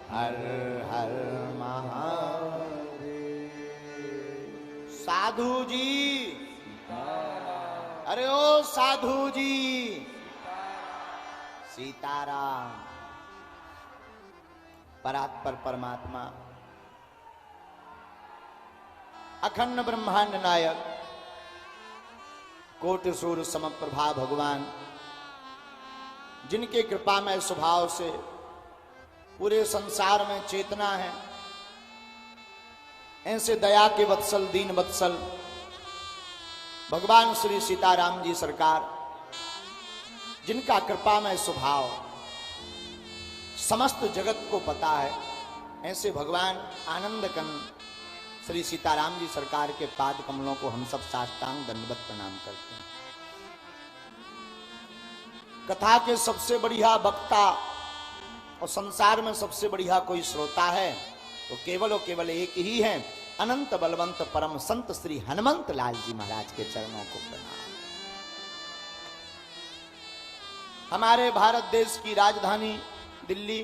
हर हर महादेव। साधु जी, अरे ओ साधु जी, सीताराम। परात्पर परमात्मा, अखंड ब्रह्मांड नायक, कोटि सूर्य समप्रभा भगवान, जिनके कृपामय स्वभाव से पूरे संसार में चेतना है, ऐसे दया के वत्सल, दीन वत्सल भगवान श्री सीताराम जी सरकार, जिनका कृपामय स्वभाव समस्त जगत को पता है, ऐसे भगवान आनंद कंद श्री सीताराम जी सरकार के पाद कमलों को हम सब साष्टांग दंडवत प्रणाम करते हैं। कथा के सबसे बढ़िया वक्ता और संसार में सबसे बढ़िया कोई श्रोता है तो केवल और केवल एक ही है, अनंत बलवंत परम संत श्री हनुमंत लाल जी महाराज के चरणों को प्रणाम। हमारे भारत देश की राजधानी दिल्ली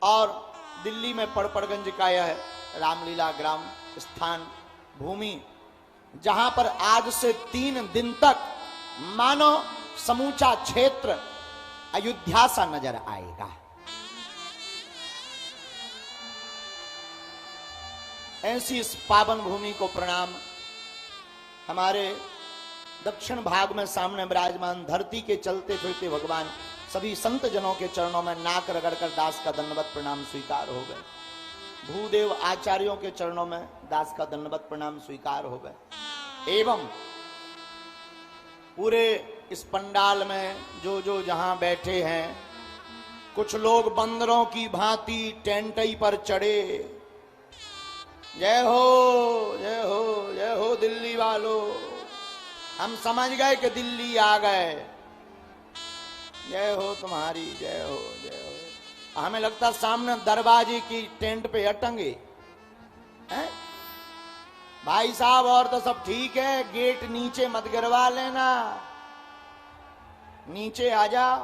और दिल्ली में पड़पड़गंज का यह रामलीला ग्राम स्थान भूमि, जहां पर आज से 3 दिन तक मानो समूचा क्षेत्र अयोध्या सा नजर आएगा। ऐसी इस पावन भूमि को प्रणाम। हमारे दक्षिण भाग में सामने विराजमान धरती के चलते फिरते भगवान सभी संत जनों के चरणों में नाक रगड़कर दास का दंडवत प्रणाम स्वीकार हो गए। भूदेव आचार्यों के चरणों में दास का दंडवत प्रणाम स्वीकार हो गए। एवं पूरे इस पंडाल में जो जहां बैठे हैं, कुछ लोग बंदरों की भांति टेंटई पर चढ़े। जय हो जय हो जय हो दिल्ली वालों, हम समझ गए कि दिल्ली आ गए। जय हो तुम्हारी, जय हो जय हो। हमें लगता सामने दरवाजे की टेंट पे अटंगे हैं? भाई साहब और तो सब ठीक है, गेट नीचे मत गिरवा लेना, नीचे आ जाओ।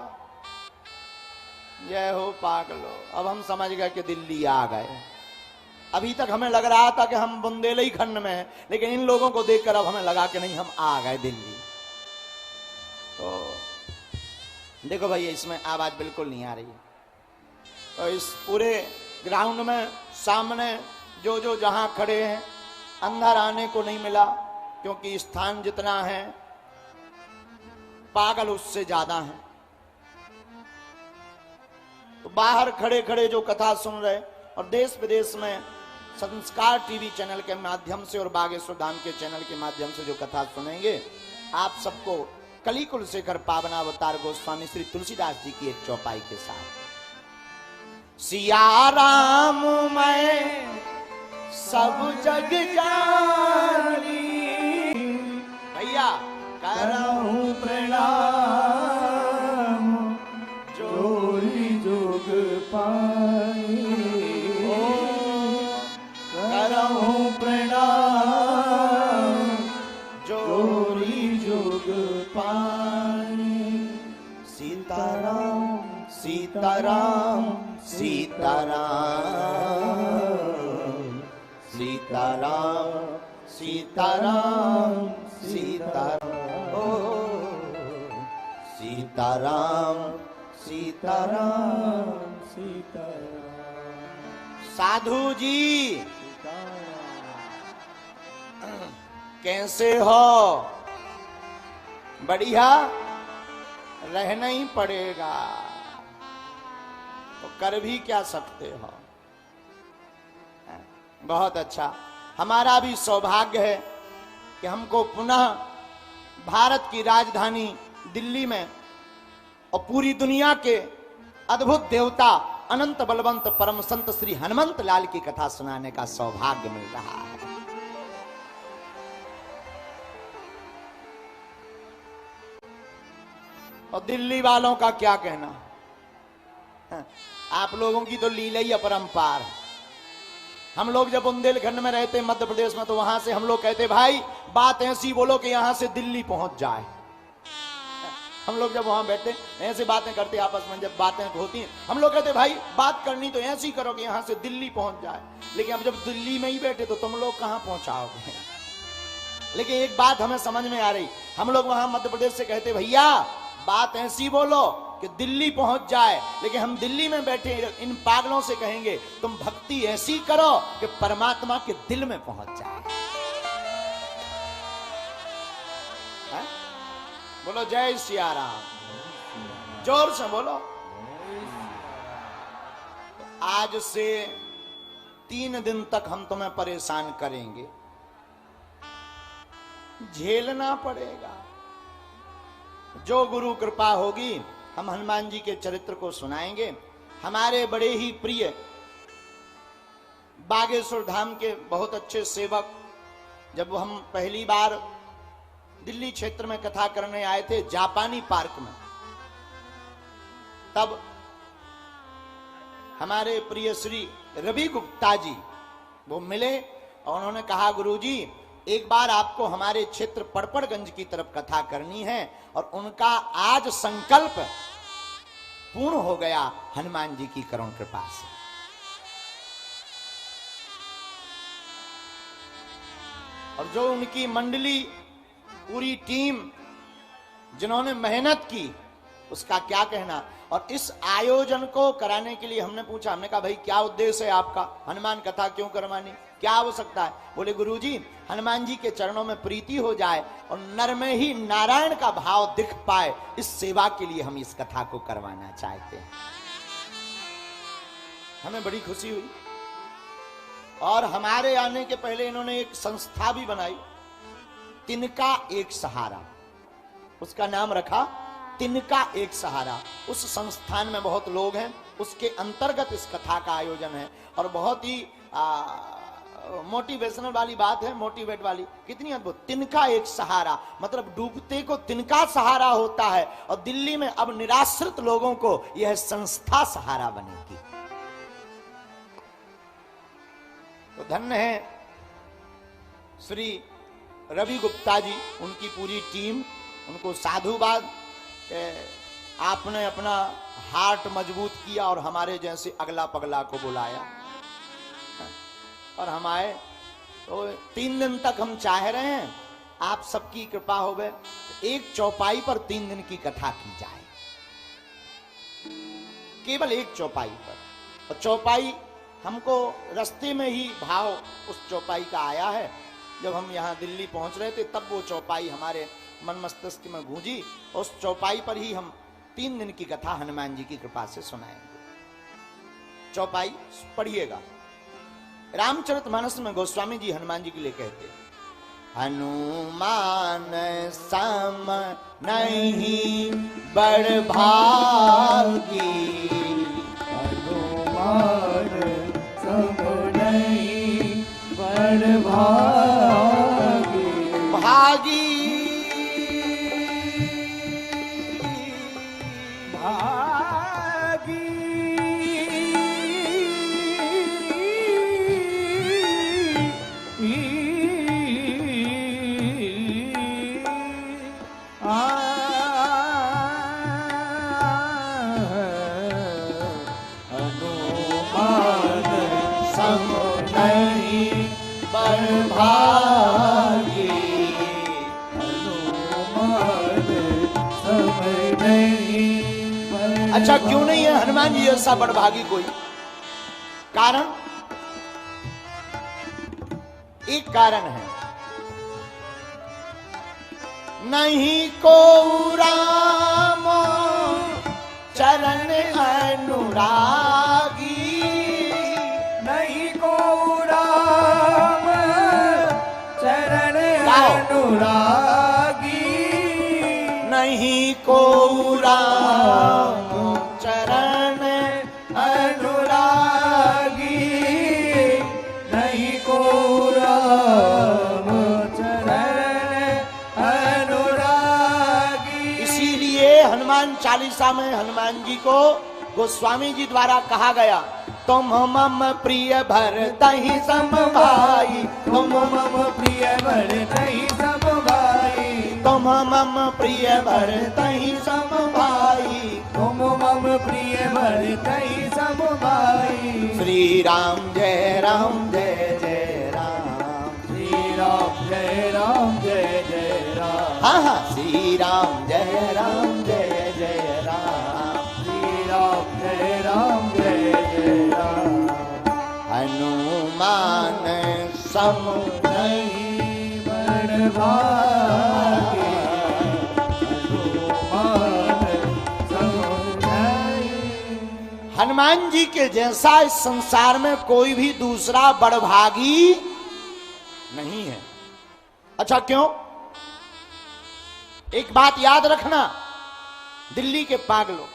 जय हो पागलो, अब हम समझ गए कि दिल्ली आ गए। अभी तक हमें लग रहा था कि हम बुंदेलई खंड में हैं, लेकिन इन लोगों को देखकर अब हमें लगा कि नहीं, हम आ गए दिल्ली। तो देखो भैया, इसमें आवाज बिल्कुल नहीं आ रही है। तो इस पूरे ग्राउंड में सामने जो जहां खड़े हैं, अंदर आने को नहीं मिला, क्योंकि स्थान जितना है पागल उससे ज्यादा है। तो बाहर खड़े खड़े जो कथा सुन रहे और देश विदेश में संस्कार टीवी चैनल के माध्यम से और बागेश्वर धाम के चैनल के माध्यम से जो कथा सुनेंगे, आप सबको कलिकुल शेखर पावनावतार गोस्वामी श्री तुलसीदास जी की एक चौपाई के साथ। सिया राम मैं सब जग जानी, भैया करहूं प्रणाम जोरी जोग पाई। करहूं प्रणाम जोरी जोग पाई। सीताराम सीताराम सीताराम सीताराम सीताराम सीताराम ओ सीताराम सीताराम सीताराम। साधु जी कैसे हो? बढ़िया, रहना ही पड़ेगा, तो कर भी क्या सकते हो। बहुत अच्छा, हमारा भी सौभाग्य है कि हमको पुनः भारत की राजधानी दिल्ली में और पूरी दुनिया के अद्भुत देवता अनंत बलवंत परम संत श्री हनुमंत लाल की कथा सुनाने का सौभाग्य मिल रहा है। और दिल्ली वालों का क्या कहना, आप लोगों की तो लीला ही अपरंपार है। हम लोग जब बुंदेलखंड में रहते मध्य प्रदेश में, तो वहां से हम लोग कहते भाई बात ऐसी बोलो कि यहां से दिल्ली पहुंच जाए। हम लोग जब वहां बैठते ऐसे बातें करते आपस में, जब बातें होती हैं हम लोग कहते भाई बात करनी तो ऐसी करो कि यहां से दिल्ली पहुंच जाए, लेकिन अब जब दिल्ली में ही बैठे तो तुम लोग कहां पहुंचाओगे। लेकिन एक बात हमें समझ में आ रही, हम लोग वहां मध्य प्रदेश से कहते भैया बात ऐसी बोलो कि दिल्ली पहुंच जाए, लेकिन हम दिल्ली में बैठे इन पागलों से कहेंगे तुम भक्ति ऐसी करो कि परमात्मा के दिल में पहुंच जाए। है? बोलो जय सिया राम, जोर से बोलो। आज से 3 दिन तक हम तुम्हें परेशान करेंगे, झेलना पड़ेगा। जो गुरु कृपा होगी हम हनुमान जी के चरित्र को सुनाएंगे। हमारे बड़े ही प्रिय बागेश्वर धाम के बहुत अच्छे सेवक, जब हम पहली बार दिल्ली क्षेत्र में कथा करने आए थे जापानी पार्क में, तब हमारे प्रिय श्री रवि गुप्ता जी वो मिले और उन्होंने कहा गुरुजी एक बार आपको हमारे क्षेत्र पड़पड़गंज की तरफ कथा करनी है, और उनका आज संकल्प पूर्ण हो गया हनुमान जी की करुण कृपा से। और जो उनकी मंडली पूरी टीम जिन्होंने मेहनत की उसका क्या कहना। और इस आयोजन को कराने के लिए हमने पूछा, हमने कहा भाई क्या उद्देश्य है आपका, हनुमान कथा क्यों करवानी, क्या आवश्यकता है। बोले गुरुजी हनुमान जी के चरणों में प्रीति हो जाए और नर में ही नारायण का भाव दिख पाए, इस सेवा के लिए हम इस कथा को करवाना चाहते हैं। हमें बड़ी खुशी हुई। और हमारे आने के पहले इन्होंने एक संस्था भी बनाई, तिनका एक सहारा, उसका नाम रखा तिनका एक सहारा। उस संस्थान में बहुत लोग हैं, उसके अंतर्गत इस कथा का आयोजन है। और बहुत ही मोटिवेशनल वाली बात है, मोटिवेट वाली, कितनी अद्भुत। तिनका एक सहारा मतलब डूबते को तिनका सहारा होता है, और दिल्ली में अब निराश्रित लोगों को यह संस्था सहारा बनेगी। तो धन्य है श्री रवि गुप्ता जी, उनकी पूरी टीम, उनको साधुवाद। आपने अपना हार्ट मजबूत किया और हमारे जैसे अगला पगला को बुलाया और हम आए। तो 3 दिन तक हम चाह रहे हैं आप सबकी कृपा हो गए, एक चौपाई पर 3 दिन की कथा की जाए, केवल एक चौपाई पर। और चौपाई हमको रास्ते में ही भाव उस चौपाई का आया है। जब हम यहाँ दिल्ली पहुंच रहे थे तब वो चौपाई हमारे मन मस्तिष्क में गूंजी। उस चौपाई पर ही हम 3 दिन की कथा हनुमान जी की कृपा से सुनाएंगे। चौपाई पढ़िएगा। रामचरितमानस में गोस्वामी जी हनुमान जी के लिए कहते, हनुमान सम नहीं बड़ भागी, हनुमान सम नहीं बड़ भागी, भागी अच्छा क्यों नहीं है हनुमान जी ऐसा बड़भागी कोई? कारण, एक कारण है, नहीं को राम चरण अनुरागी, नहीं को राम चरण अनुरागी, नहीं को राम चरण अनुरागी, नहीं को राम चरण अनुरागी। इसीलिए हनुमान चालीसा में हनुमान जी को गोस्वामी जी द्वारा कहा गया, तुम मम प्रिय भरतहि सम भाई, तुम मम प्रिय भरतहि सम भाई, तुम मम प्रिय भरतहि सम भाई। तुम मम प्रिय भरतहि सम भाई। श्री राम जय जय राम। श्री राम जय जय राम। हाँ हाँ श्री राम जय राम। श्री राम जय जय राम। हनुमान सम नहीं बड़ भागे। हनुमान सम नहीं। हनुमान जी के जैसा इस संसार में कोई भी दूसरा बड़भागी नहीं है। अच्छा क्यों? एक बात याद रखना, दिल्ली के पागलों,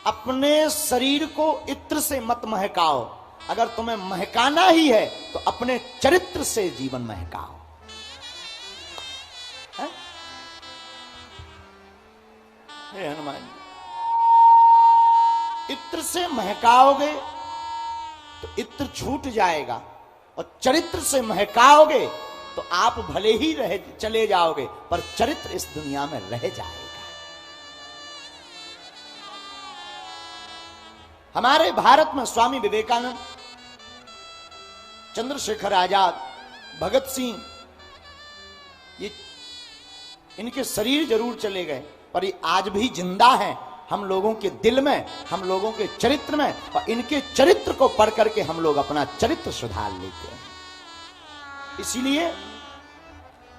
अपने शरीर को इत्र से मत महकाओ। अगर तुम्हें महकाना ही है तो अपने चरित्र से जीवन महकाओ। है? हे हनुमान जी, इत्र से महकाओगे तो इत्र छूट जाएगा, और चरित्र से महकाओगे तो आप भले ही रह चले जाओगे पर चरित्र इस दुनिया में रह जाएगा। हमारे भारत में स्वामी विवेकानंद, चंद्रशेखर आजाद, भगत सिंह, ये इनके शरीर जरूर चले गए पर ये आज भी जिंदा हैं हम लोगों के दिल में, हम लोगों के चरित्र में, और इनके चरित्र को पढ़ करके हम लोग अपना चरित्र सुधार लेते हैं। इसीलिए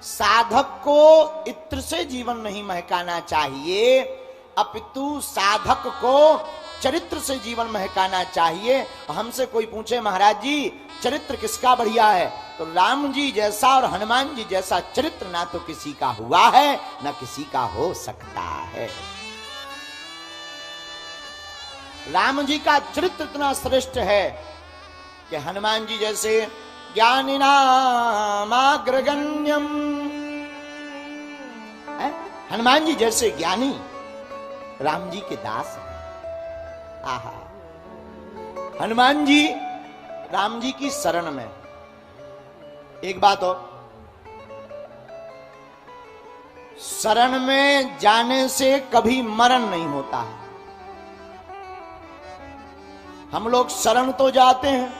साधक को इत्र से जीवन नहीं महकाना चाहिए, अपितु साधक को चरित्र से जीवन महकाना चाहिए। हमसे कोई पूछे महाराज जी चरित्र किसका बढ़िया है, तो राम जी जैसा और हनुमान जी जैसा चरित्र ना तो किसी का हुआ है ना किसी का हो सकता है। राम जी का चरित्र इतना श्रेष्ठ है कि हनुमान जी जैसे ज्ञानिनामाग्रगण्यम, हनुमान जी जैसे ज्ञानी राम जी के दास हैं। आहा, हनुमान जी राम जी की शरण में। एक बात और, शरण में जाने से कभी मरण नहीं होता है। हम लोग शरण तो जाते हैं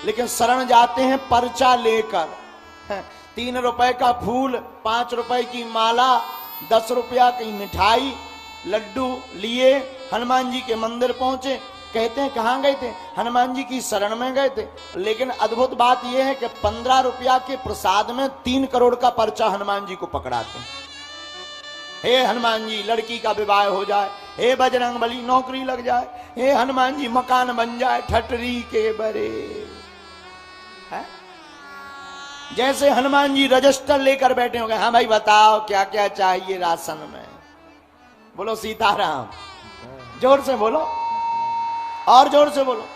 लेकिन शरण जाते हैं पर्चा लेकर। 3 रुपए का फूल, 5 रुपए की माला, 10 रुपया की मिठाई, लड्डू लिए हनुमान जी के मंदिर पहुंचे। कहते हैं कहां गए थे? हनुमान जी की शरण में गए थे। लेकिन अद्भुत बात यह है कि 15 रुपया के प्रसाद में 3 करोड़ का पर्चा हनुमान जी को पकड़ाते हैं। हे हनुमान जी लड़की का विवाह हो जाए, हे बजरंगबली नौकरी लग जाए, हे हनुमान जी मकान बन जाए ठटरी के बरे। है? जैसे हनुमान जी रजिस्टर लेकर बैठे हो गए, हाँ भाई बताओ क्या क्या चाहिए राशन में। बोलो सीताराम, जोर से बोलो और जोर से बोलो।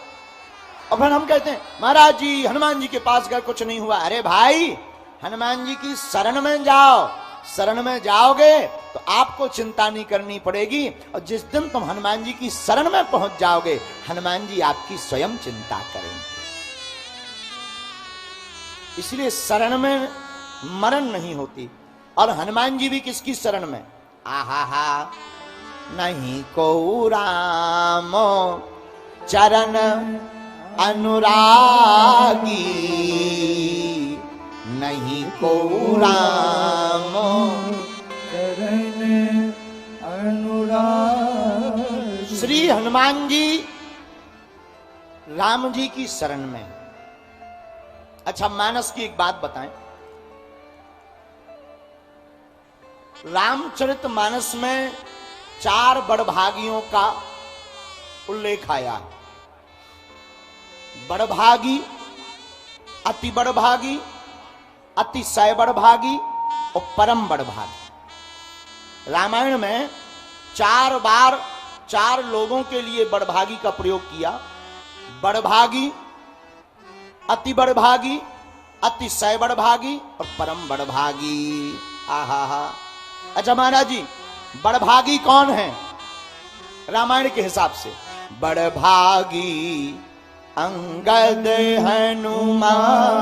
और फिर हम कहते हैं महाराज जी हनुमान जी के पास गए कुछ नहीं हुआ। अरे भाई हनुमान जी की शरण में जाओ, शरण में जाओगे तो आपको चिंता नहीं करनी पड़ेगी, और जिस दिन तुम हनुमान जी की शरण में पहुंच जाओगे हनुमान जी आपकी स्वयं चिंता करेंगे। इसलिए शरण में मरण नहीं होती। और हनुमान जी भी किसकी शरण में? आहा हा, नहीं को राम चरण अनुरागी, नहीं को राम चरण अनुरागी। श्री हनुमान जी राम जी की शरण में। अच्छा मानस की एक बात बताएं, रामचरित मानस में 4 बड़भागियों का उल्लेख आया है। बड़भागी, अति बड़भागी, अतिशय बड़भागी और परम बड़भागी। रामायण में 4 बार 4 लोगों के लिए बड़भागी का प्रयोग किया। बड़भागी, अति बड़भागी, अतिशय बड़भागी और परम बड़भागी। आहा हा। अच्छा महाराज जी बड़भागी कौन है रामायण के हिसाब से? बड़भागी अंगद हनुमान।